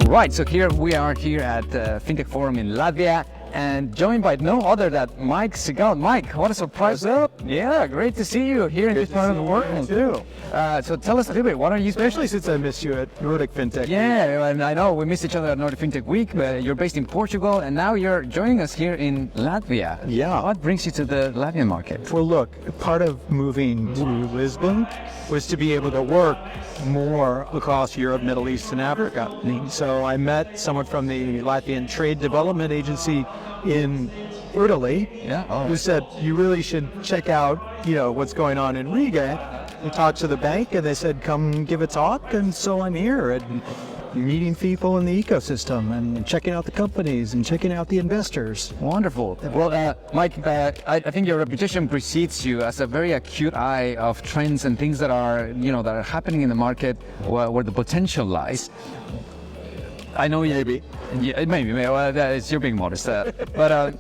Right, so here we are here at Fintech Forum in Latvia, and joined by no other than Mike Sigal. Mike, what a surprise! What's up? Yeah, great to see you here in this part of the world too. So tell us a little bit. What are you? Especially since I missed you at Nordic Fintech. Yeah, and I know we missed each other at Nordic Fintech Week, but you're based in Portugal, and now you're joining us here in Latvia. Yeah. What brings you to the Latvian market? Well, look, part of moving to Lisbon was to be able to work more across Europe, Middle East, and Africa. So I met someone from the Latvian Trade Development Agency in Italy, who said, you really should check out, what's going on in Riga. We talked to the bank, and they said, come give a talk. And so I'm here and meeting people in the ecosystem and checking out the companies and checking out the investors. Wonderful. Well, Mike, I think your reputation precedes you as a very acute eye of trends and things that are, that are happening in the market where the potential lies. I know maybe. Yeah, maybe. Well, you're being modest. But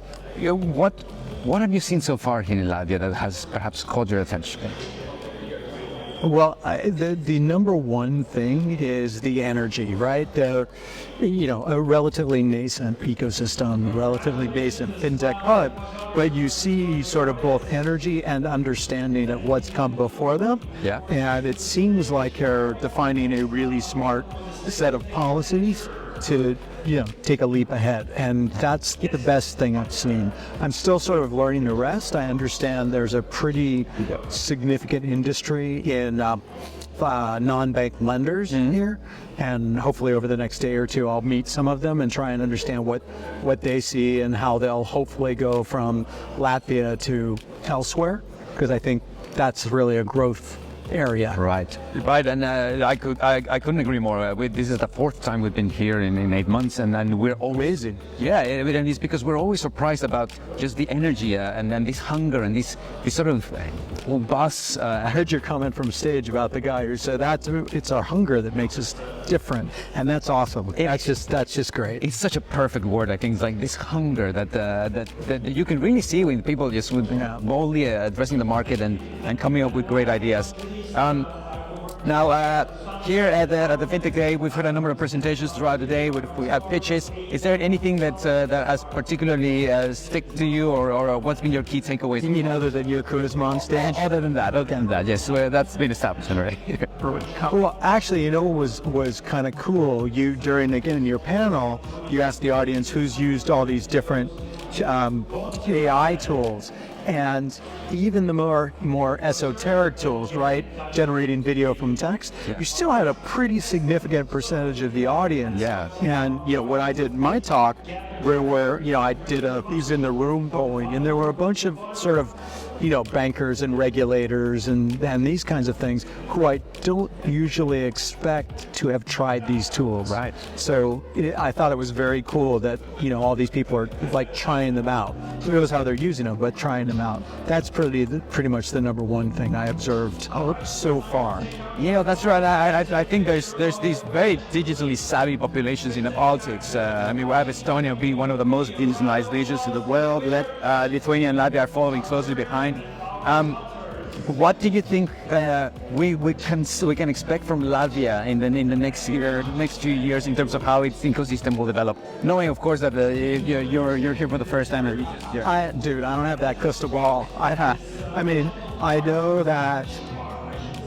what have you seen so far here in Latvia that has perhaps caught your attention? Well, the number one thing is the energy, right? A relatively nascent ecosystem, relatively nascent fintech hub, but you see sort of both energy and understanding of what's come before them. Yeah. And it seems like they're defining a really smart set of policies to take a leap ahead, and that's the best thing I've seen. I'm still sort of learning the rest. I understand there's a pretty significant industry in non-bank lenders here, and hopefully over the next day or two I'll meet some of them and try and understand what they see and how they'll hopefully go from Latvia to elsewhere, because I think that's really a growth area. Right, and I couldn't agree more. This is the fourth time we've been here in 8 months, and we're always and it's because we're always surprised about just the energy and this hunger and this sort of buzz. I heard your comment from stage about the guy who said it's our hunger that makes us different, and that's awesome. That's just great. It's such a perfect word. I think it's like this hunger that you can really see when people just boldly addressing the market and coming up with great ideas. Now, here at the FinTech Day, we've heard a number of presentations throughout the day. We have pitches. Is there anything that has particularly stick to you, or what's been your key takeaways? Other than your charisma on stage? Other than that, yes. Well, that's been established already. Well, actually, what was kind of cool? During your panel, you asked the audience who's used all these different AI tools. And even the more esoteric tools, right, generating video from text, you still had a pretty significant percentage of the audience. Yeah. And when I did my talk, where I did a who's in the room polling, and there were a bunch of sort of bankers and regulators and these kinds of things who I don't usually expect to have tried these tools. Right. So I thought it was very cool that all these people are like trying them out. Who knows how they're using them, but trying them out. That's pretty much the number one thing I observed so far. Yeah, that's right. I think there's these very digitally savvy populations in the Baltics. We have Estonia being one of the most digitalized regions in the world. Lithuania and Latvia are following closely behind. What do you think we can expect from Latvia in the next few years in terms of how its ecosystem will develop? Knowing, of course, that you're here for the first time. I don't have that crystal ball. I know that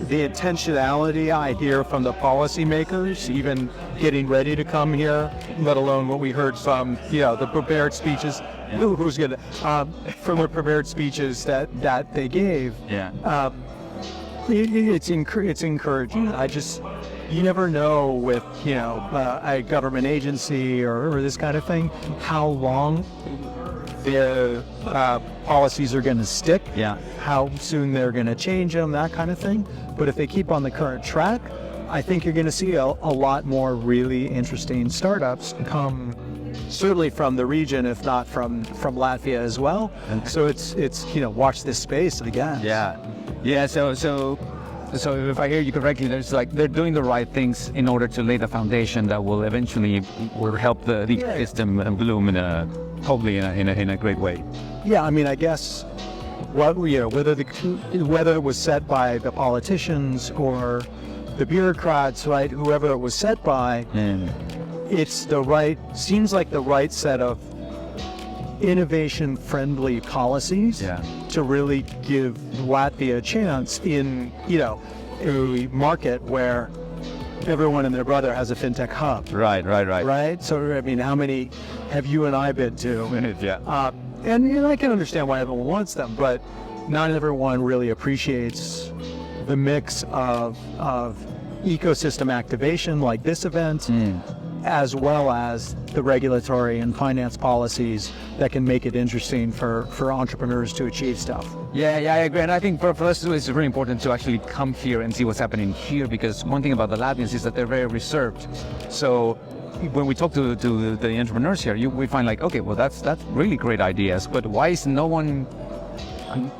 the intentionality I hear from the policymakers, even getting ready to come here, let alone what we heard from the prepared speeches. Who's good? From the prepared speeches that they gave. Yeah. It's encouraging. You never know with a government agency or this kind of thing how long the policies are going to stick. Yeah. How soon they're going to change them, that kind of thing. But if they keep on the current track, I think you're going to see a lot more really interesting startups come, certainly from the region, if not from Latvia as well. And so it's watch this space, I guess. Yeah. So if I hear you correctly, they're doing the right things in order to lay the foundation that will eventually help the ecosystem bloom hopefully in a great way. Yeah, I guess whether it was set by the politicians or the bureaucrats, right, whoever it was set by, it's seems like the right set of innovation-friendly policies to really give Latvia a chance in, a market where everyone and their brother has a fintech hub. Right. Right? So, I mean, how many have you and I been to? Yeah. And I can understand why everyone wants them, but not everyone really appreciates the mix of ecosystem activation like this event, as well as the regulatory and finance policies that can make it interesting for entrepreneurs to achieve stuff. Yeah, I agree. And I think for us, it's really important to actually come here and see what's happening here, because one thing about the Latvians is that they're very reserved. So when we talk to the entrepreneurs here, we find like, okay, well, that's really great ideas, but why is no one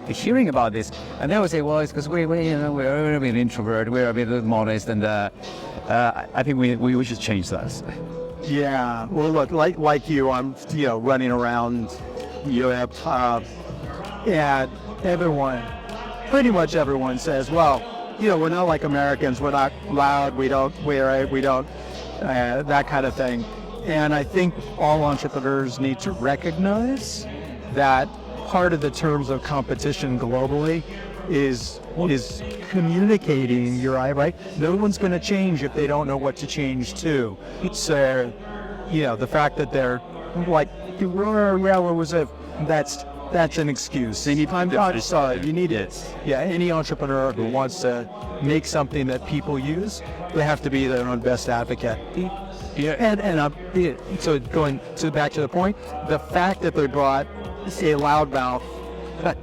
hearing about this? And they always say, well, it's because we're a bit introvert, we're a bit modest, and I think we should change that. Yeah. Well, look, like you, I'm running around Europe, and pretty much everyone says, well, we're not like Americans, we're not loud, we don't that kind of thing. And I think all entrepreneurs need to recognize that part of the terms of competition globally is communicating your right? No one's going to change if they don't know what to change to. So, the fact that they're like, that's an excuse. Anytime you need it. Yeah, any entrepreneur who wants to make something that people use, they have to be their own best advocate. Yeah, so going back to the point, the fact that they brought a loudmouth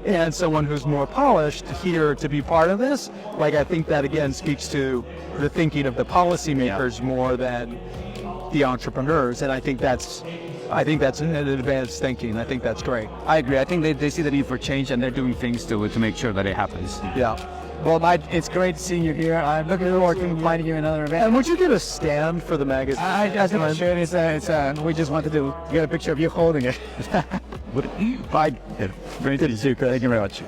and someone who's more polished here to be part of this, I think that again speaks to the thinking of the policymakers more than the entrepreneurs, and I think that's an advanced thinking. I think that's great. I agree. I think they see the need for change, and they're doing things to make sure that it happens. Yeah. Well, Mike, it's great seeing you here. I'm looking forward to inviting you to another event. And would you get a stand for the magazine? I'm not sure. We just wanted to get a picture of you holding it. Bye. Great to see you. Thank you very much.